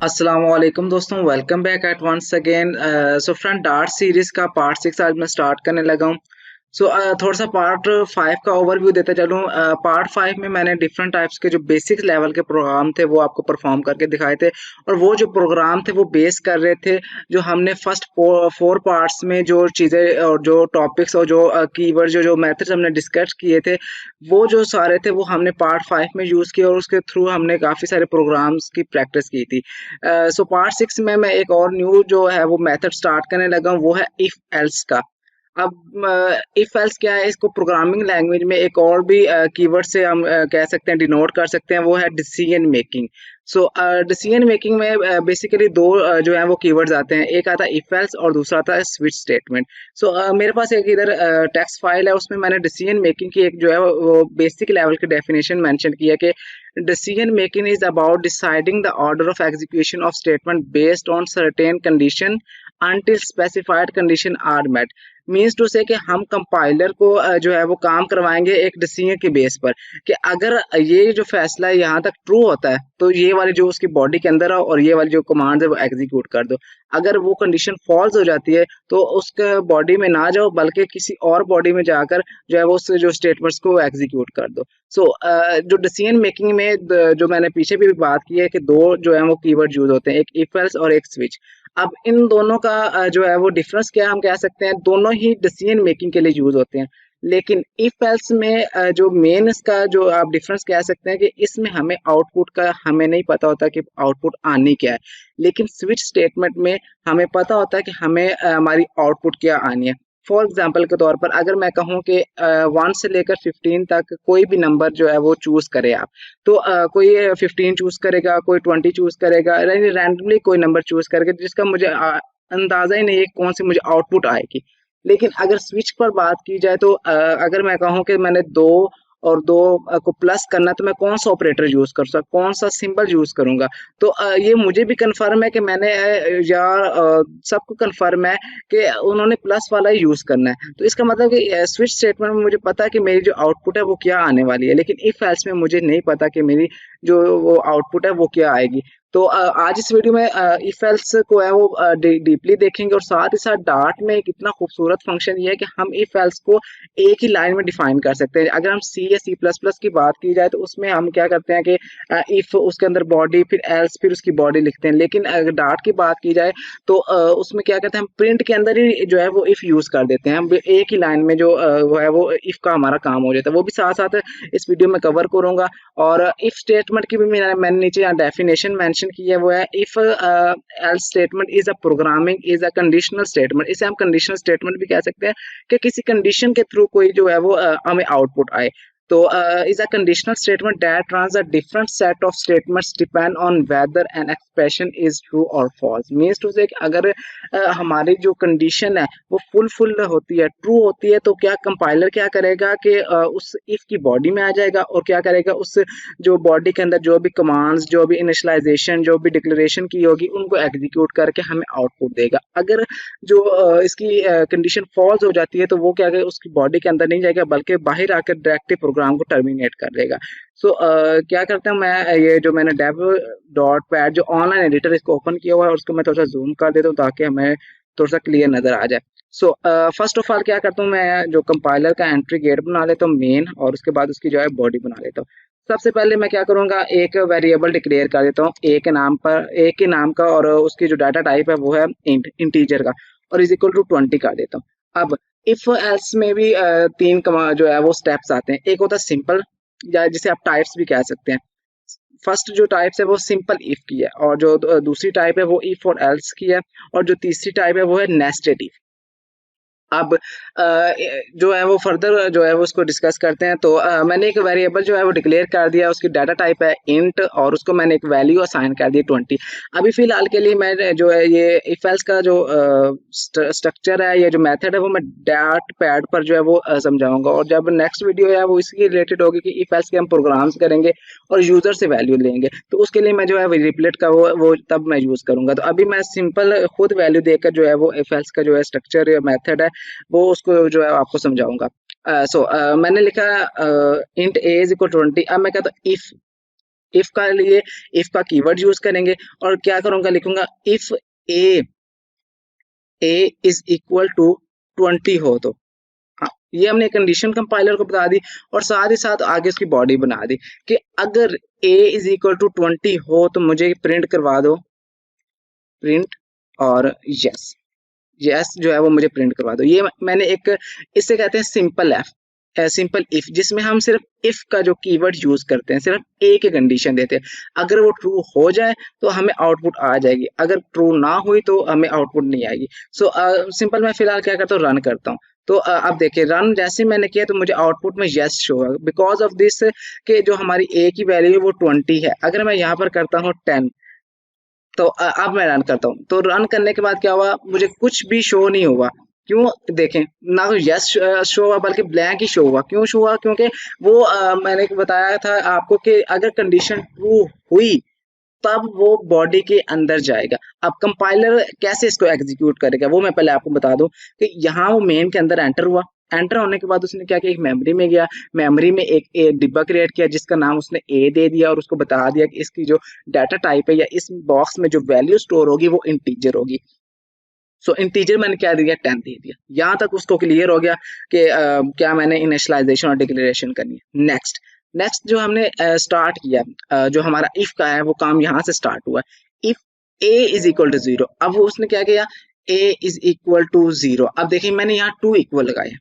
अस्सलाम वालेकुम दोस्तों, welcome back at once again. So friend, dart series का पार्ट 6 आज मैं स्टार्ट करने लगा हूँ। थोड़ा सा पार्ट 5 का ओवरव्यू देते चलूँ। पार्ट 5 में मैंने डिफरेंट टाइप्स के जो बेसिक लेवल के प्रोग्राम थे वो आपको परफॉर्म करके दिखाए थे। और वो जो प्रोग्राम थे वो बेस कर रहे थे जो हमने फर्स्ट फोर पार्ट्स में जो चीज़ें और जो टॉपिक्स और जो कीवर्ड जो जो मेथड्स हमने डिस्कस किए थे, वो जो सारे थे वो हमने पार्ट 5 में यूज़ किए और उसके थ्रू हमने काफ़ी सारे प्रोग्राम्स की प्रैक्टिस की थी। पार्ट 6 में मैं एक और न्यू जो है वो मेथड स्टार्ट करने लगा हूँ, वो है इफ एल्स का। अब इफ एल्स क्या है, इसको प्रोग्रामिंग लैंग्वेज में एक और भी कीवर्ड से हम कह सकते हैं, डिनोट कर सकते हैं, वो है डिसीजन मेकिंग। डिसीजन मेकिंग में बेसिकली दो जो है वो कीवर्ड्स आते हैं। एक आता है इफ एल्स और दूसरा आता है स्विच स्टेटमेंट। मेरे पास एक इधर टेक्स्ट फाइल है, उसमें मैंने डिसीजन मेकिंग की एक जो है वो बेसिक लेवल की डेफिनेशन मेंशन की है कि decision making is about deciding the order of execution of statement based on certain condition until specified condition are met। Means to say कि हम कंपाइलर को जो है वो काम करवाएंगे एक डिसीजन के बेस पर कि अगर ये जो फैसला है यहाँ तक ट्रू होता है तो ये वाली जो उसकी बॉडी के अंदर है और ये वाली जो कमांड है वो एग्जीक्यूट कर दो। अगर वो कंडीशन फॉल्स हो जाती है तो उसके बॉडी में ना जाओ बल्कि किसी और बॉडी में जाकर जो है वो उससे जो स्टेटमेंट्स को एग्जीक्यूट कर दो। जो डिसीजन मेकिंग में जो मैंने पीछे भी बात की है कि दो जो है वो कीवर्ड यूज होते हैं, एक इफ एल्स और एक स्विच। अब इन दोनों का जो है वो डिफरेंस क्या है, हम कह सकते हैं दोनों ही डिसीजन मेकिंग के लिए यूज होते हैं। लेकिन इफ एल्स में जो मेन इसका जो आप डिफरेंस कह सकते हैं कि इसमें हमें आउटपुट का हमें नहीं पता होता कि आउटपुट आनी क्या है। लेकिन स्विच स्टेटमेंट में हमें पता होता है कि हमें हमारी आउटपुट क्या आनी है। फॉर एग्जाम्पल के तौर पर अगर मैं कहूँ कि 1 से लेकर 15 तक कोई भी नंबर जो है वो चूज करे आप, तो कोई 15 चूज करेगा, कोई 20 चूज करेगा, रैंडमली कोई नंबर चूज करके जिसका मुझे अंदाजा ही नहीं है कौन सी मुझे आउटपुट आएगी। लेकिन अगर स्विच पर बात की जाए तो अगर मैं कहूँ कि मैंने दो और दो को प्लस करना, तो मैं कौन सा ऑपरेटर यूज कर सकता, कौन सा सिंबल यूज करूंगा। तो ये मुझे भी कंफर्म है कि मैंने सबको कंफर्म है कि उन्होंने प्लस वाला ही यूज करना है। तो इसका मतलब कि स्विच स्टेटमेंट में मुझे पता है कि मेरी जो आउटपुट है वो क्या आने वाली है, लेकिन इफ एल्स में मुझे नहीं पता कि मेरी जो वो आउटपुट है वो क्या आएगी। तो आज इस वीडियो में इफ एल्स को है वो डीपली देखेंगे और साथ ही साथ डार्ट में एक इतना खूबसूरत फंक्शन ये है कि हम इफ एल्स को एक ही लाइन में डिफाइन कर सकते हैं। अगर हम सी या सी प्लस प्लस की बात की जाए तो उसमें हम क्या करते हैं कि इफ उसके अंदर बॉडी फिर एल्स फिर उसकी बॉडी लिखते हैं। लेकिन अगर डार्ट की बात की जाए तो उसमें क्या कहते हैं, हम प्रिंट के अंदर ही जो है वो इफ यूज कर देते हैं। हम एक ही लाइन में जो वो है वो इफ का हमारा काम हो जाता है। वो भी साथ साथ इस वीडियो में कवर करूंगा। और इफ स्टेटमेंट की भी मैंने नीचे यहाँ डेफिनेशन मेंशन की है, वो है if else statement is a programming is a conditional statement. इसे हम कंडीशनल स्टेटमेंट भी कह सकते हैं कि किसी कंडीशन के थ्रू कोई जो है वो हमें आउटपुट आए। तो is a conditional statement that runs a different set of statements depend on whether an expression is true or false। means to say अगर हमारी जो कंडीशन है वो फुल होती है, ट्रू होती है, तो क्या कंपाइलर क्या करेगा कि उस इफ की बॉडी में आ जाएगा और क्या करेगा, उस जो बॉडी के अंदर जो भी कमांड्स, जो भी इनिशियलाइजेशन, जो भी डिक्लेरेशन की होगी उनको एग्जीक्यूट करके हमें आउटपुट देगा। अगर जो इसकी कंडीशन फॉल्स हो जाती है तो वो क्या करेगा, उसकी बॉडी के अंदर नहीं जाएगा बल्कि बाहर आकर डायरेक्टली प्रोग्राम को टर्मिनेट कर देगा। क्या करता हूँ मैं, ये जो मैंने डेव डॉट पैड जो ऑनलाइन एडिटर इसको ओपन किया हुआ है और उसको मैं थोड़ा सा जूम कर देता हूँ ताकि हमें थोड़ा सा क्लियर नजर आ जाए। फर्स्ट ऑफ ऑल क्या करता हूँ, मैं जो कंपाइलर का एंट्री गेट बना लेता हूँ मेन, और उसके बाद उसकी जो है बॉडी बना लेता हूँ। सबसे पहले मैं क्या करूंगा, एक वेरिएबल डिक्लेयर कर देता हूँ ए के नाम पर, ए के नाम का, और उसकी जो डाटा टाइप है वो है इंटीजर का, और इज इक्वल टू 20 कर देता हूँ। अब इफ एल्स में भी तीन जो है वो स्टेप्स आते हैं। एक होता है सिंपल, या जिसे आप टाइप्स भी कह सकते हैं। फर्स्ट जो टाइप्स है वो सिंपल इफ की है, और जो दूसरी टाइप है वो इफ और एल्स की है, और जो तीसरी टाइप है वो है नेस्टेड इफ। अब जो है वो फर्दर जो है वो उसको डिस्कस करते हैं। तो मैंने एक वेरिएबल जो है वो डिक्लेयर कर दिया, उसकी डाटा टाइप है इंट, और उसको मैंने एक वैल्यू असाइन कर दी 20। अभी फिलहाल के लिए मैं जो है ये इफ एल्स का जो स्ट्रक्चर है, ये जो मेथड है वो मैं डॉट पैड पर जो है वो समझाऊंगा, और जब नेक्स्ट वीडियो है वो इसके रिलेटेड होगी कि इफ एल्स के हम प्रोग्राम्स करेंगे और यूजर से वैल्यू लेंगे, तो उसके लिए मैं जो है रिप्लेट का वो तब मैं यूज करूंगा। तो अभी मैं सिंपल खुद वैल्यू देकर जो है वो इफ एल्स का जो है स्ट्रक्चर या मेथड है वो उसको जो है आपको समझाऊंगा। मैंने लिखा इंट ए इज इक्वल 20। अब मैं कहता हूँ इफ इफ का लिए इफ का कीवर्ड यूज करेंगे और क्या करूंगा, लिखूंगा if A is equal to 20 हो तो। हाँ, ये हमने कंडीशन कंपाइलर को बता दी और साथ ही साथ आगे उसकी बॉडी बना दी कि अगर a इज इक्वल टू 20 हो तो मुझे प्रिंट करवा दो, प्रिंट और यस, यस जो है वो मुझे प्रिंट करवा दो। ये मैंने एक, इसे कहते हैं सिंपल एफ, सिंपल इफ, जिसमें हम सिर्फ इफ का जो कीवर्ड यूज करते हैं, सिर्फ ए की कंडीशन देते हैं। अगर वो ट्रू हो जाए तो हमें आउटपुट आ जाएगी, अगर ट्रू ना हुई तो हमें आउटपुट नहीं आएगी। सो सिंपल मैं फिलहाल क्या करता हूँ, रन करता हूँ। तो अब देखिए रन जैसे मैंने किया तो मुझे आउटपुट में यस शो है, बिकॉज ऑफ दिस कि जो हमारी ए की वैल्यू है वो 20 है। अगर मैं यहाँ पर करता हूँ 10, तो अब मैं रन करता हूँ, तो रन करने के बाद क्या हुआ, मुझे कुछ भी शो नहीं हुआ। क्यों, देखें ना, तो यस शो हुआ बल्कि ब्लैंक ही शो हुआ। क्यों शो हुआ, क्योंकि वो मैंने बताया था आपको कि अगर कंडीशन ट्रू हुई तब वो बॉडी के अंदर जाएगा। अब कंपाइलर कैसे इसको एग्जीक्यूट करेगा वो मैं पहले आपको बता दूं कि यहाँ वो मेन के अंदर एंटर हुआ, एंटर होने के बाद उसने क्या किया, एक मेमोरी में गया, मेमोरी में एक डिब्बा क्रिएट किया जिसका नाम उसने ए दे दिया और उसको बता दिया कि इसकी जो डाटा टाइप है या इस बॉक्स में जो वैल्यू स्टोर होगी वो इंटीजर होगी। सो इंटीजर मैंने क्या दिया, 10 दे दिया। यहाँ तक उसको क्लियर हो गया कि क्या मैंने इनिशियलाइजेशन और डिक्लेरेशन करनी है। नेक्स्ट नेक्स्ट जो हमने स्टार्ट किया, जो हमारा इफ का है वो काम यहाँ से स्टार्ट हुआ। If A is equal to 0, अब वो उसने क्या किया, ए इज इक्वल टू 0। अब देखिए मैंने यहाँ 2 इक्वल लगाए।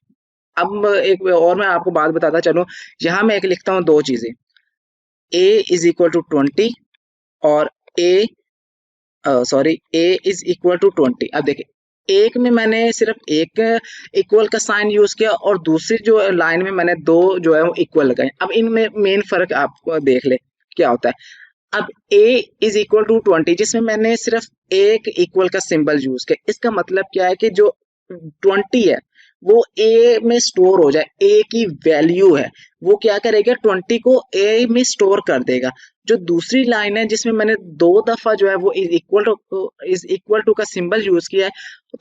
अब एक और मैं आपको बात बताता चलूं, यहाँ मैं एक लिखता हूँ दो चीजें, ए इज इक्वल टू 20 और A sorry A is equal to 20। अब देखिए एक में मैंने सिर्फ एक इक्वल का साइन यूज किया और दूसरी जो लाइन में मैंने दो जो है वो इक्वल लगाए। अब इनमें मेन फर्क आपको देख ले क्या होता है। अब a इज इक्वल टू 20 जिसमें मैंने सिर्फ एक इक्वल का सिंबल यूज किया, इसका मतलब क्या है कि जो 20 है वो a में स्टोर हो जाए, a की वैल्यू है वो क्या करेगा, 20 को a में स्टोर कर देगा। जो दूसरी लाइन है जिसमें मैंने दो दफा जो है वो इज इक्वल टू का सिंबल यूज किया है,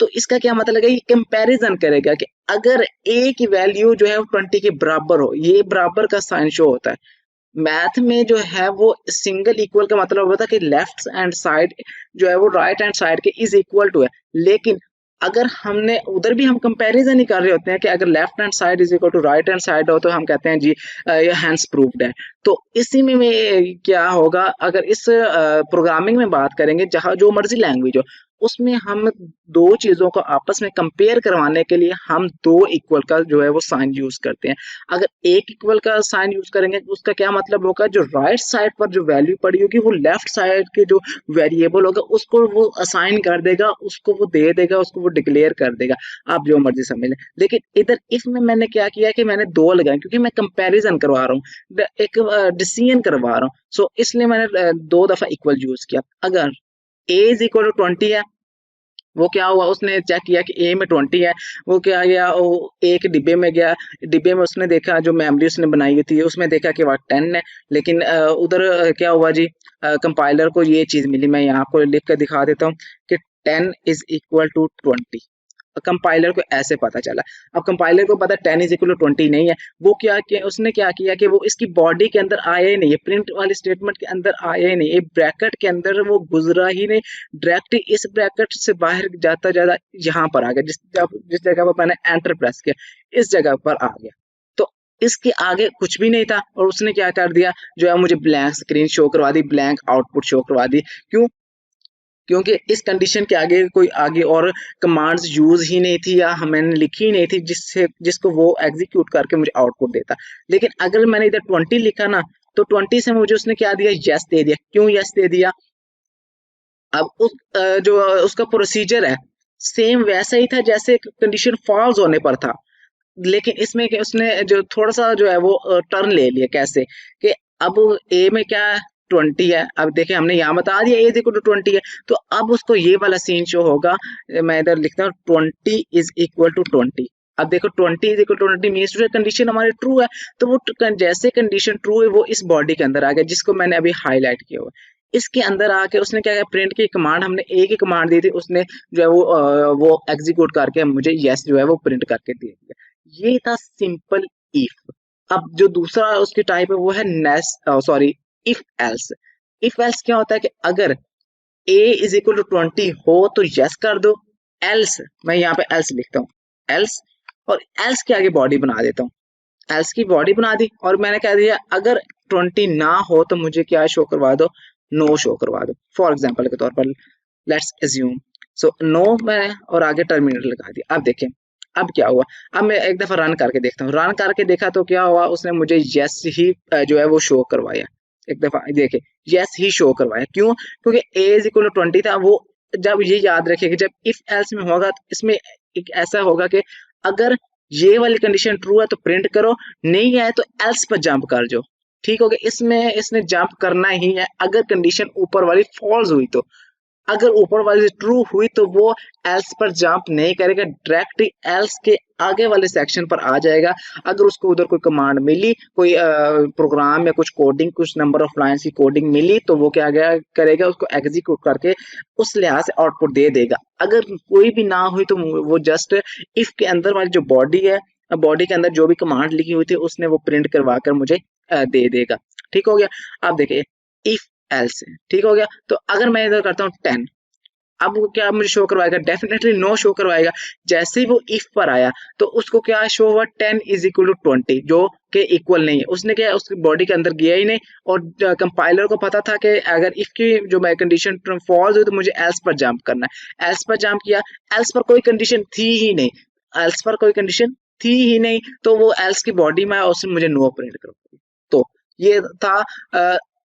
तो इसका क्या मतलब है, ये कंपैरिजन करेगा कि अगर a की वैल्यू जो है वो 20 के बराबर हो, ये बराबर का साइन शो होता है। मैथ में जो है वो सिंगल इक्वल का मतलब होता है कि लेफ्ट हैंड साइड जो है वो राइट हैंड साइड के इज इक्वल टू है। लेकिन अगर हमने उधर भी हम कंपैरिजन ही कर रहे होते हैं कि अगर left hand side is equal to right hand side हो तो हम कहते हैं जी ये हैंस प्रूव्ड है। तो इसी में क्या होगा, अगर इस प्रोग्रामिंग में बात करेंगे जहां जो मर्जी लैंग्वेज हो उसमें हम दो चीजों को आपस में कंपेयर करवाने के लिए हम दो इक्वल का जो है वो साइन यूज करते हैं। अगर एक इक्वल का साइन यूज करेंगे तो उसका क्या मतलब होगा, जो राइट साइड पर जो वैल्यू पड़ी होगी वो लेफ्ट साइड के जो वेरिएबल होगा उसको वो असाइन कर देगा, उसको वो दे देगा, उसको वो डिक्लेयर कर देगा। आप जो मर्जी समझ लें। लेकिन इधर इफ में मैंने क्या किया कि मैंने दो लगाए क्योंकि मैं कंपैरिजन करवा रहा हूँ, एक डिसीजन करवा रहा हूँ। सो इसलिए मैंने दो दफा इक्वल यूज किया। अगर ए इज इक्वल टू 20 है, वो क्या हुआ, उसने चेक किया कि ए में 20 है, वो क्या गया, वो एक डिब्बे में गया, डिब्बे में उसने देखा जो मेमोरी उसने बनाई थी उसमें देखा कि वह 10 है। लेकिन उधर क्या हुआ जी, कंपाइलर को ये चीज मिली, मैं यहाँ आपको लिख कर दिखा देता हूँ कि 10 इज इक्वल टू 20। कंपाइलर को ऐसे पता चला। अब कंपाइलर को पता 10 इज इक्वल टू 20 नहीं है, वो क्या किया, उसने क्या किया कि वो इसकी बॉडी के अंदर आया ही नहीं है, प्रिंट वाले स्टेटमेंट के अंदर आया ही नहीं, एक ब्रैकेट के अंदर वो गुजरा ही नहीं, डायरेक्ट इस ब्रैकेट से बाहर जाता जाता यहाँ पर आ गया, जिस जगह पर मैंने एंटर प्रेस किया इस जगह पर आ गया। तो इसके आगे कुछ भी नहीं था और उसने क्या कर दिया, जो है मुझे ब्लैंक स्क्रीन शो करवा दी, ब्लैंक आउटपुट शो करवा दी। क्यों, क्योंकि इस कंडीशन के आगे कोई आगे और कमांड्स यूज ही नहीं थी या मैंने लिखी ही नहीं थी जिसको वो एग्जीक्यूट करके मुझे आउटपुट देता। लेकिन अगर मैंने इधर 20 लिखा ना तो 20 से मुझे उसने क्या दिया, यस दे दिया। क्यों यस दे दिया, अब जो उसका प्रोसीजर है सेम वैसा ही था जैसे कंडीशन फॉल्स होने पर था। लेकिन इसमें उसने जो थोड़ा सा जो है वो टर्न ले लिया, कैसे कि अब ए में क्या 20 है, अब देखें हमने यहाँ बता दिया ए इक्वल टू 20 है, तो अब उसको ये वाला सीन शो होगा। मैं इधर लिखता हूँ 20 इज इक्वल टू 20। अब देखो 20 is equal to 20 means condition हमारी ट्रू है, तो वो जैसे कंडीशन ट्रू है वो इस बॉडी के अंदर आ गया जिसको मैंने अभी हाईलाइट किया हुआ। इसके अंदर आके उसने क्या किया, प्रिंट की कमांड, हमने ए की कमांड दी थी, उसने जो है वो एग्जीक्यूट करके मुझे यस जो है वो प्रिंट करके दे दिया। ये था सिंपल इफ। अब जो दूसरा उसकी टाइप है वो है nest, sorry if else. If else क्या होता है कि अगर a इज इक्वल टू 20 हो तो यस कर दो, एल्स मैं यहाँ पे एल्स लिखता हूँ, एल्स, और एल्स के आगे बॉडी बना देता हूँ, एल्स की बॉडी बना दी और मैंने कह दिया अगर 20 ना हो तो मुझे क्या शो करवा दो, नो शो करवा दो, फॉर एग्जाम्पल के तौर पर लेट्स एज्यूम। सो नो मैं और आगे टर्मिनेटर लगा दिया। अब देखें अब क्या हुआ, अब मैं एक दफा रन करके देखता हूँ, रन करके देखा तो क्या हुआ, उसने मुझे यस ही जो है वो शो करवाया, एक दफा देखे यस ही शो करवाया, क्यों, क्योंकि ए इज इक्वल टू 20 था वो। जब ये याद रखिए कि जब इफ एल्स में होगा तो इसमें एक ऐसा होगा कि अगर ये वाली कंडीशन ट्रू है तो प्रिंट करो, नहीं है तो एल्स पर जंप कर जाओ, ठीक हो गया। इसमें इसने जंप करना ही है अगर कंडीशन ऊपर वाली फॉल्स हुई तो, अगर ऊपर वाली ट्रू हुई तो वो एल्स पर जंप नहीं करेगा, डायरेक्ट एल्स के आगे वाले सेक्शन पर आ जाएगा। अगर उसको उधर कोई कमांड मिली, कोई प्रोग्राम या कुछ कोडिंग, कुछ नंबर ऑफ लाइंस की कोडिंग मिली तो वो क्या करेगा, उसको एग्जीक्यूट करके उस लिहाज से आउटपुट दे देगा। अगर कोई भी ना हुई तो वो जस्ट इफ के अंदर वाली जो बॉडी है, बॉडी के अंदर जो भी कमांड लिखी हुई थी उसने वो प्रिंट करवा कर मुझे दे देगा, ठीक हो गया। अब देखिए इफ एल्स, ठीक हो गया। तो अगर मैं इधर करता हूँ 10, अब वो क्या मुझे शो करवाएगा, डेफिनेटली नो शो करवाएगा। जैसे ही वो इफ पर आया तो उसको क्या शो हुआ, 10 इज इक्वल टू 20, जो के इक्वल नहीं है। उसने क्या उसकी बॉडी के अंदर गया ही नहीं, और कंपाइलर को पता था कि अगर इफ की जो मैं कंडीशन फॉल्स हुई तो मुझे एल्स पर जंप करना है। एल्स पर जंप किया, एल्स पर कोई कंडीशन थी ही नहीं, एल्स पर कोई कंडीशन थी ही नहीं, तो वो एल्स की बॉडी में उसने मुझे नो प्रिंट कर। तो ये था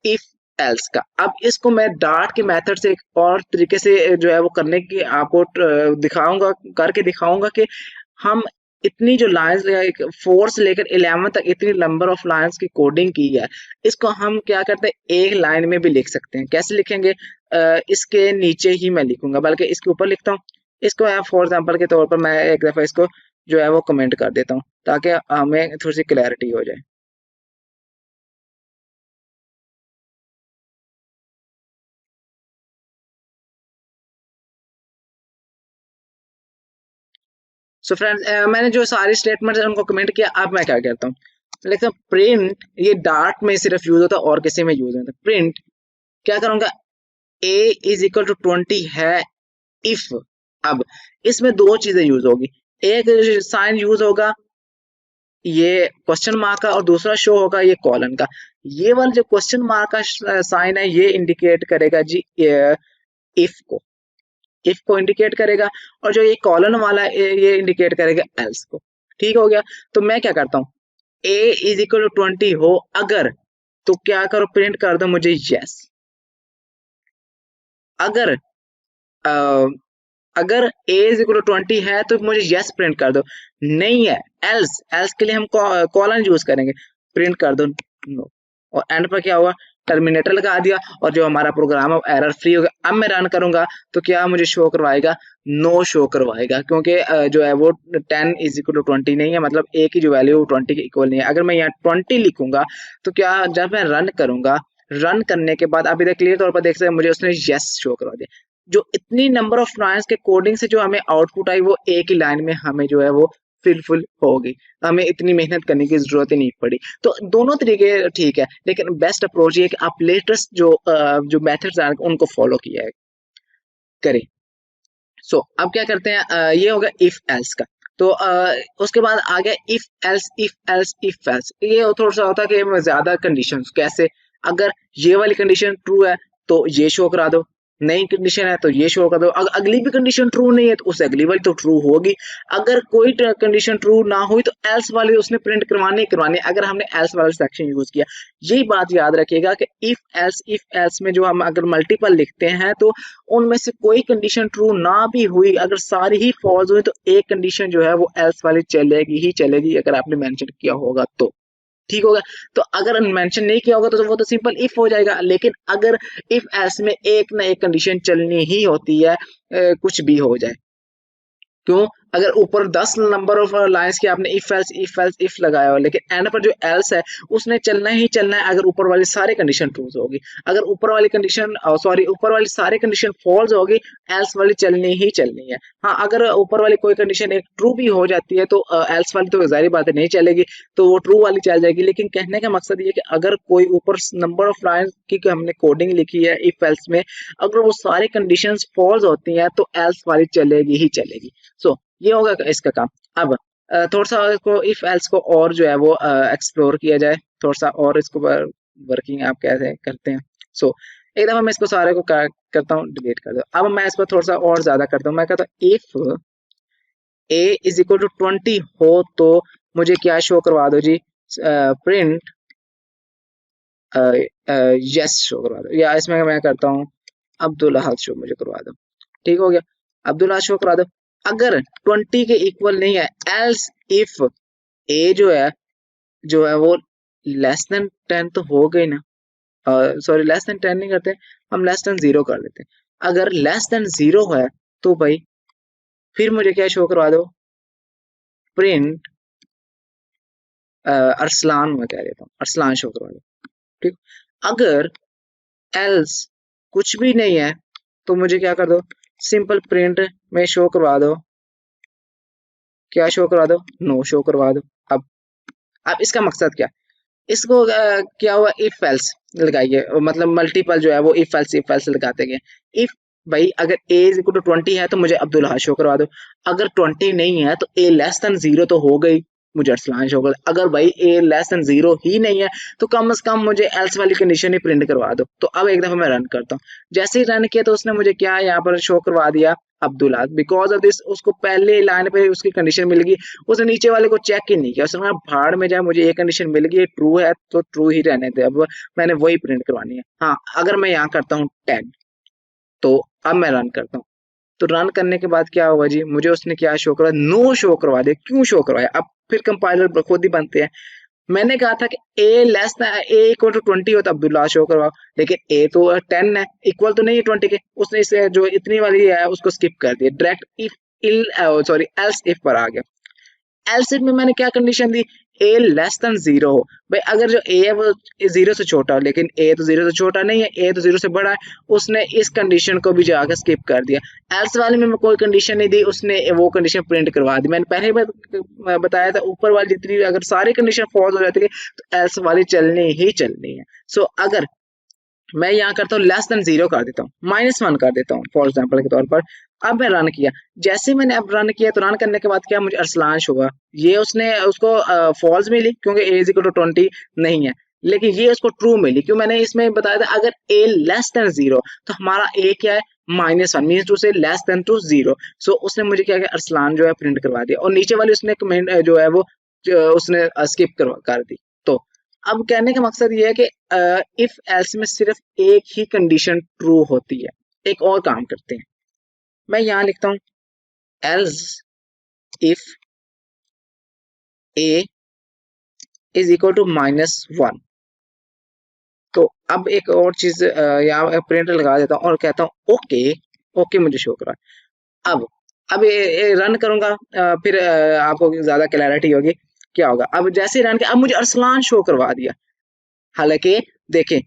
इफ एल्स का। अब इसको मैं डार्ट के मेथड से एक और तरीके से जो है वो करने की आपको दिखाऊंगा, करके दिखाऊंगा कि हम इतनी जो लाइंस 4 से लेकर 11 तक इतनी नंबर ऑफ लाइंस की कोडिंग की है, इसको हम क्या करते हैं एक लाइन में भी लिख सकते हैं। कैसे लिखेंगे, इसके नीचे ही मैं लिखूंगा, बल्कि इसके ऊपर लिखता हूँ। इसको फॉर एग्जाम्पल के तौर पर मैं एक दफा इसको जो है वो कमेंट कर देता हूँ ताकि हमें थोड़ी सी क्लैरिटी हो जाए। सो फ्रेंड्स मैंने जो सारी स्टेटमेंट है उनको कमेंट किया। अब मैं क्या करता हूँ, लिखता हूँ प्रिंट, ये डार्ट में सिर्फ यूज होता है और किसी में यूज नहीं होता। प्रिंट क्या करूंगा, a इज इक्वल टू 20 है इफ। अब इसमें दो चीजें यूज होगी, एक साइन यूज होगा ये क्वेश्चन मार्क का, और दूसरा शो होगा ये कॉलन का। ये वाला जो क्वेश्चन मार्क का साइन है ये इंडिकेट करेगा जी इफ को, इफ को इंडिकेट करेगा, और जो ये कॉलन वाला है ये इंडिकेट करेगा एल्स को, ठीक हो गया। तो मैं क्या करता हूँ, a इज इक्वल टू 20 हो अगर, तो क्या करो प्रिंट कर दो मुझे यस। अगर अ, अगर a इज इक्वल टू 20 है तो मुझे यस प्रिंट कर दो, नहीं है एल्स, एल्स के लिए हम कॉलन यूज करेंगे, प्रिंट कर दो नो। और एंड पर क्या हुआ, टर्मिनेटर लगा दिया और जो हमारा प्रोग्राम है एरर फ्री हो गया। अब मैं रन करूंगा तो क्या मुझे शो करवाएगा, नो शो करवाएगा, क्योंकि जो है वो 10 इज इक्वल टू 20 नहीं है, मतलब a की जो वैल्यू 20 के इक्वल नहीं है। अगर मैं यहाँ 20 लिखूंगा तो क्या, जब मैं रन करूंगा, रन करने के बाद आप इधर क्लियर तौर पर देख सकते हैं मुझे उसने यस शो करवा दिया। जो इतनी नंबर ऑफ लाइंस के कोडिंग से जो हमें आउटपुट आई वो एक ही लाइन में हमें जो है वो फिलफुल होगी, हमें इतनी मेहनत करने की जरूरत ही नहीं पड़ी। तो दोनों तरीके ठीक है, लेकिन बेस्ट अप्रोच ये कि आप लेटेस्ट जो मेथड्स हैं उनको फॉलो किया है करें। सो अब क्या करते हैं, ये होगा इफ एल्स का। तो उसके बाद आ गया if else, if else, if else. ये थोड़ा सा होता है कि ज्यादा कंडीशन, कैसे, अगर ये वाली कंडीशन ट्रू है तो ये शो करा दो, नई कंडीशन है तो ये शो कर दो, अगर अगली भी कंडीशन ट्रू नहीं है तो उससे अगली वाली तो ट्रू होगी। अगर कोई कंडीशन ट्रू ना हुई तो एल्स वाली उसने प्रिंट करवानी ही करवानी, अगर हमने एल्स वाला सेक्शन यूज किया। यही बात याद रखिएगा कि इफ एल्स में जो हम अगर मल्टीपल लिखते हैं तो उनमें से कोई कंडीशन ट्रू ना भी हुई, अगर सारी ही फॉल्स हुई तो एक कंडीशन जो है वो एल्स वाली चलेगी ही चलेगी, अगर आपने मेंशन किया होगा तो, ठीक होगा। तो अगर मेंशन नहीं किया होगा तो वो तो सिंपल इफ हो जाएगा, लेकिन अगर इफ एल्स में एक ना एक कंडीशन चलनी ही होती है, कुछ भी हो जाए। क्यों, अगर ऊपर 10 नंबर ऑफ लाइंस की आपने इफ एल्स इफ लगाया हो, लेकिन एंड पर जो एल्स है उसने चलना ही चलना है अगर ऊपर वाली सारी कंडीशन ट्रू होगी। अगर ऊपर वाली कंडीशन सॉरी ऊपर वाली सारी कंडीशन फॉल्स होगी, एल्स वाली चलनी ही चलनी है। हाँ, अगर ऊपर वाली कोई कंडीशन एक ट्रू भी हो जाती है तो एल्स वाली तो जाहिर बात है नहीं चलेगी, तो वो ट्रू वाली चल जाएगी। लेकिन कहने का मकसद ये है कि अगर कोई ऊपर नंबर ऑफ लाइंस की हमने कोडिंग लिखी है इफ एल्स में, अगर वो सारी कंडीशंस फॉल्स होती हैं तो एल्स वाली चलेगी ही चलेगी। सो ये होगा इसका काम। अब थोड़ा सा इसको इफ एल्स को और जो है वो एक्सप्लोर किया जाए, थोड़ा सा और इसको वर्किंग आप कैसे करते हैं। सो एक दफा मैं इसको सारे को करता हूँ, डिलीट कर दो। अब मैं इसको थोड़ा सा और ज्यादा करता हूँ, मैं कहता हूँ if a is equal to 20 हो तो मुझे क्या शो करवा दो जी, प्रिंट यस शो करवा दो, या इसमें मैं करता हूँ अब्दुल अहद शो मुझे करवा दो। ठीक हो गया, अब्दुल अहद शो करवा दो। अगर 20 के इक्वल नहीं है, एल्स इफ a जो है वो लेस देन 10 तो हो गई ना, सॉरी लेस देन 10 नहीं करते, हम लेस देन 0 कर देते हैं। अगर लेस देन 0 है तो भाई फिर मुझे क्या शो करवा दो, प्रिंट अरसलान में कह देता हूँ, अरसलान शो करवा दो। ठीक, अगर एल्स कुछ भी नहीं है तो मुझे क्या कर दो, सिंपल प्रिंट में शो करवा दो, क्या शो करवा दो, नो शो करवा दो। अब इसका मकसद क्या, इसको क्या हुआ, इफ एल्स लगाइए, मतलब मल्टीपल जो है वो इफ एल्स लगाते गए। इफ भाई अगर a इज इक्वल टू 20 है तो मुझे अब्दुल्ला शो करवा दो, अगर 20 नहीं है तो a लेस देन 0 तो हो गई, मुझे अरसलान शो कर दो। अगर भाई a लेस देन 0 ही नहीं है तो कम से कम मुझे एल्स वाली कंडीशन ही प्रिंट करवा दो। तो अब एक दफा मैं रन करता हूँ, जैसे ही रन किया तो उसने मुझे क्या यहाँ पर शो करवा दिया, अब्दुल्ला। बिकॉज ऑफ दिस उसको पहले लाइन पे उसकी कंडीशन मिल गई, उसने नीचे वाले को चेक ही नहीं किया, उसने कहा भाड़ में जाए, मुझे ये कंडीशन मिल गई, ट्रू है तो ट्रू ही रहने दे, अब मैंने वही प्रिंट करवानी है। हाँ, अगर मैं यहाँ करता हूँ 10, तो अब मैं रन करता हूँ, तो रन करने के बाद क्या होगा जी, मुझे उसने क्या शो करवा, नो शो करवा दिया। क्यों शो करवाया, अब फिर कंपाइलर खुद ही बनते हैं। मैंने कहा था कि ए इक्वल टू 20 हो तो अब्दुल्ला शो करवाओ, लेकिन ए तो 10 है, इक्वल तो नहीं है 20 के, उसने इसे जो इतनी वाली है उसको स्किप कर दिया, direct if sorry else if पर आ गया। एल्स इफ में मैंने क्या कंडीशन दी, ए लेस देन 0 हो। भाई अगर जो ए है वो 0 से छोटा हो, लेकिन ए तो 0 से छोटा नहीं है, ए तो 0 से बड़ा है, उसने इस कंडीशन को भी जाकर स्किप कर दिया। एल्स वाले में मैं कोई कंडीशन नहीं दी, उसने वो कंडीशन प्रिंट करवा दी। मैंने पहले ही बताया था, ऊपर वाली जितनी अगर सारी कंडीशन फॉल्स हो जाती है तो एल्स वाली चलनी ही चलनी है। सो अगर मैं यहाँ करता हूँ लेस देन 0 कर देता हूँ, -1 कर देता हूँ फॉर एग्जाम्पल के तौर पर। अब मैं रन किया, जैसे मैंने अब रन किया तो रन करने के बाद क्या, मुझे अरसलान हुआ, ये उसने उसको फॉल्स मिली क्योंकि ए इज इक्वल टू 20 नहीं है, लेकिन ये उसको ट्रू मिली क्यों, मैंने इसमें बताया था अगर ए लेस देन 0 तो हमारा ए क्या है, -1 मीन्स टू से लेस देन टू 0। सो उसने मुझे क्या किया, अरसलान जो है प्रिंट करवा दिया, और नीचे वाली उसने कमेंट जो है वो उसने स्किप कर दी। तो अब कहने का मकसद ये है कि इफ एल्स में सिर्फ एक ही कंडीशन ट्रू होती है। एक और काम करते हैं, मैं यहाँ लिखता हूँ else if A is equal to -1। तो अब एक और चीज यहाँ प्रिंट लगा देता हूँ और कहता हूँ ओके, ओके मुझे शो करा। अब ये रन करूंगा, फिर आपको ज्यादा क्लैरिटी होगी क्या होगा। अब जैसे रन किया, अब मुझे अरसलान शो करवा दिया, हालांकि देखें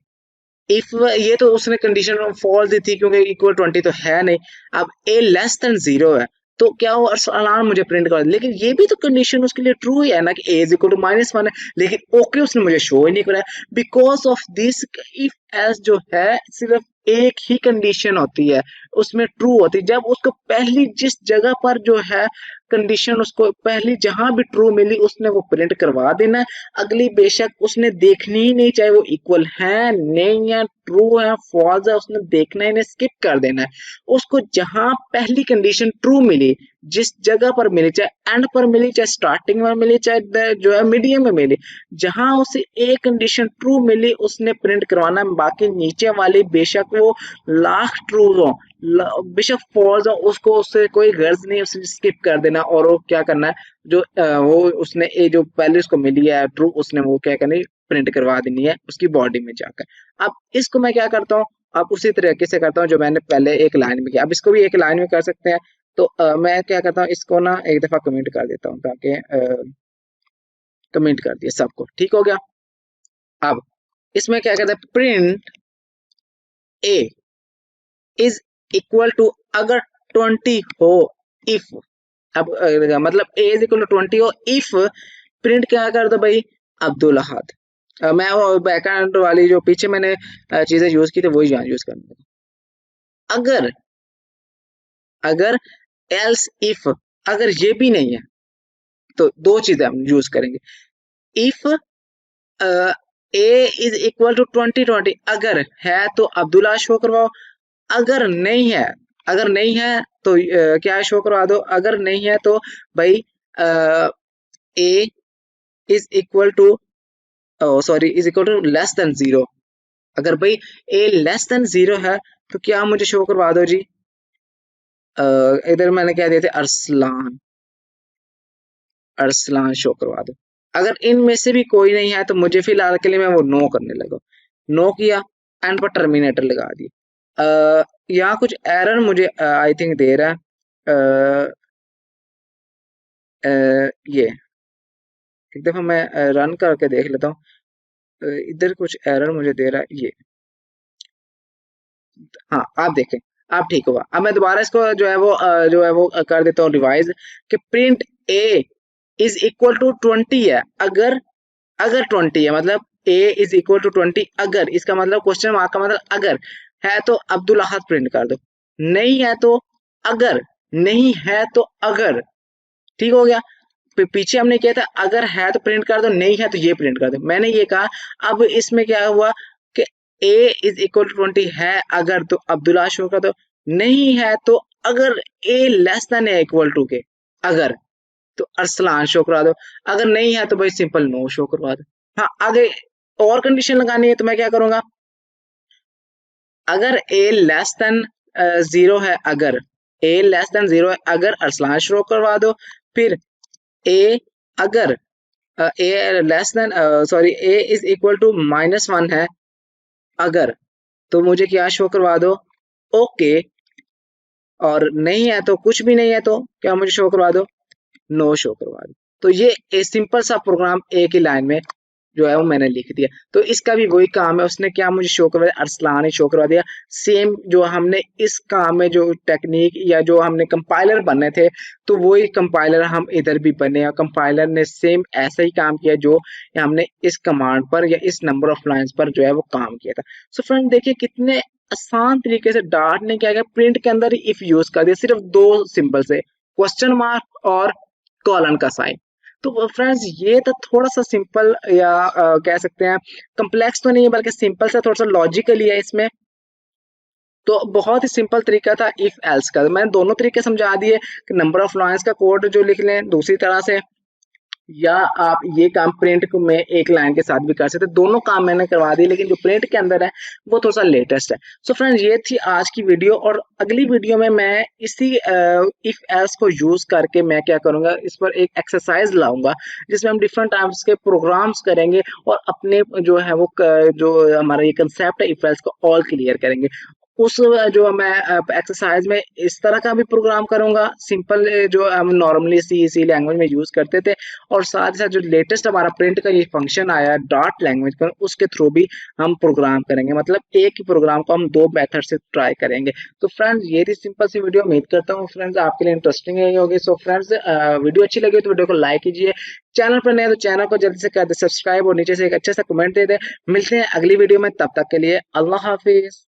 इफ ये तो उसने कंडीशन फॉल्स दी थी क्योंकि इक्वल 20 तो है नहीं। अब ए लेस देन 0 है तो क्या वो अलार्म मुझे प्रिंट कर, लेकिन ये भी तो कंडीशन उसके लिए ट्रू ही है ना कि ए इज इक्वल टू -1 है, लेकिन ओके उसने मुझे शो ही नहीं कराया। Because of this if else जो है सिर्फ एक ही कंडीशन होती है, उसमें ट्रू होती है जब उसको पहली जिस जगह पर जो है कंडीशन उसको पहली जहां भी ट्रू मिली उसने वो प्रिंट करवा देना है। अगली बेशक उसने देखनी ही नहीं, चाहे वो इक्वल है नहीं है, ट्रू है फॉल्स है, उसने देखना ही नहीं, स्किप कर देना है। उसको जहां पहली कंडीशन ट्रू मिली, जिस जगह पर मिली, चाहे एंड पर मिली, चाहे स्टार्टिंग में मिली, चाहे जो है मीडियम में मिली, जहां उसे एक कंडीशन ट्रू मिली उसने प्रिंट करवाना। बाकी नीचे वाली बेशक वो लाख ट्रू हो, बेशक फॉल्स हो, उसको उससे कोई गर्ज नहीं, उसे स्किप कर देना। और वो क्या करना है, जो वो उसने ये जो पहले उसको मिली है ट्रू, उसने वो क्या करनी, प्रिंट करवा देनी है उसकी बॉडी में जाकर। अब इसको मैं क्या करता हूँ, अब उसी तरीके से करता हूँ जो मैंने पहले एक लाइन में किया, अब इसको भी एक लाइन में कर सकते हैं। तो मैं क्या करता हूँ, इसको ना एक दफा कमेंट कर देता हूँ, ताकि कमेंट कर दिया सबको, ठीक हो गया। अब इसमें क्या कहता है, print A is equal to, अगर 20 हो, इफ, अब मतलब ए इज इक्वल टू 20 हो, इफ प्रिंट क्या कर दो भाई, अब्दुल अहद। मैं वो बैकएंड वाली जो पीछे मैंने चीजें यूज की थी वही यहाँ यूज करने लगा। अगर अगर एल्स इफ, अगर ये भी नहीं है तो दो चीजें हम यूज करेंगे। If A is equal to 20, अगर है तो अब्दुल्ला शो करवाओ, अगर नहीं है, अगर नहीं है तो क्या शो करवा दो, अगर नहीं है तो भाई A is equal to, sorry, is equal to less than 0। अगर भाई ए लेस देन 0 है तो क्या मुझे शो करवा दो जी, इधर मैंने क्या दिए थे, अरसलान, अरसलान शो करवा दो। अगर इनमें से भी कोई नहीं है तो मुझे फिलहाल के लिए मैं वो नो करने लगा, नो किया, एंड पर टर्मिनेटर लगा दिया। यहाँ कुछ एरर मुझे आई थिंक दे रहा है, ये एक दफा मैं रन करके देख लेता हूँ। इधर कुछ एरर मुझे दे रहा है ये, हाँ आप देखें, आप ठीक हुआ। अब मैं दोबारा इसको जो है वो कर देता हूँ रिवाइज, कि print A is equal to 20 है, अगर, अगर 20 है, मतलब ए इज इक्वल टू 20, अगर, इसका मतलब क्वेश्चन मार्क का मतलब अगर है तो अब्दुल अहद प्रिंट कर दो, नहीं है तो अगर, नहीं है तो अगर, ठीक हो गया। पीछे हमने किया था अगर है तो प्रिंट कर दो, नहीं है तो ये प्रिंट कर दो, मैंने ये कहा। अब इसमें क्या हुआ कि ए इज इक्वल टू 20 है अगर, तो अब्दुल्ला शो कर दो, नहीं है तो अगर ए लेस देन है इक्वल टू के, अगर, तो अरसलान शो करवा दो, अगर नहीं है तो भाई सिंपल नो शो करवा दो। हाँ, आगे और कंडीशन लगानी है तो मैं क्या करूंगा, अगर ए लेस देन 0 है, अगर ए लेस देन 0 है, अगर अरसलान शो करवा दो, फिर ए, अगर A less than, sorry, A is equal to -1 है, अगर, तो मुझे क्या शो करवा दो, ओके, और नहीं है तो, कुछ भी नहीं है तो क्या मुझे शो करवा दो, नो शो करवा दो। तो ये एक सिंपल सा प्रोग्राम एक ही लाइन में जो है वो मैंने लिख दिया। तो इसका भी वही काम है, उसने क्या मुझे शो करवा दिया, अरसलान ही शो करवा दिया। सेम जो हमने इस काम में जो टेक्निक या जो हमने कंपाइलर बनने थे, तो वही कंपाइलर हम इधर भी बने, और कंपाइलर ने सेम ऐसा ही काम किया जो हमने इस कमांड पर या इस नंबर ऑफ लाइंस पर जो है वो काम किया था। सो फ्रेंड देखिए कितने आसान तरीके से डार्ट ने क्या किया, प्रिंट के अंदर इफ यूज कर दिया, सिर्फ दो सिंबल से, क्वेश्चन मार्क और कॉलन का साइन। तो फ्रेंड्स ये तो थोड़ा सा सिंपल या कह सकते हैं कम्प्लेक्स तो नहीं है, बल्कि सिंपल सा, थोड़ा सा लॉजिकली है इसमें। तो बहुत ही सिंपल तरीका था इफ एल्स का, मैंने दोनों तरीके समझा दिए कि नंबर ऑफ लाइंस का कोड जो लिख लें दूसरी तरह से, या आप ये काम प्रिंट में एक लाइन के साथ भी कर सकते, दोनों काम मैंने करवा दिए, लेकिन जो प्रिंट के अंदर है वो थोड़ा सा लेटेस्ट है। सो फ्रेंड्स ये थी आज की वीडियो, और अगली वीडियो में मैं इसी इफ एल्स को यूज करके मैं क्या करूंगा, इस पर एक एक्सरसाइज लाऊंगा जिसमें हम डिफरेंट टाइप्स के प्रोग्राम्स करेंगे और अपने जो है वो जो हमारा ये कंसेप्ट है इफ एल्स को ऑल क्लियर करेंगे। उस जो मैं एक्सरसाइज में इस तरह का भी प्रोग्राम करूंगा, सिंपल जो हम नॉर्मली सी लैंग्वेज में यूज करते थे, और साथ ही साथ जो लेटेस्ट हमारा प्रिंट का ये फंक्शन आया डॉट लैंग्वेज पर, उसके थ्रू भी हम प्रोग्राम करेंगे, मतलब एक ही प्रोग्राम को हम दो मेथड से ट्राई करेंगे। तो फ्रेंड्स ये थी सिंपल सी वीडियो, उम्मीद करता हूँ फ्रेंड्स आपके लिए इंटरेस्टिंग रही होगी। सो फ्रेंड्स वीडियो अच्छी लगी तो वीडियो को लाइक कीजिए, चैनल पर नए तो चैनल को जल्दी से कर दे सब्सक्राइब, और नीचे से एक अच्छा सा कमेंट दे दे। मिलते हैं अगली वीडियो में, तब तक के लिए अल्लाह हाफिज।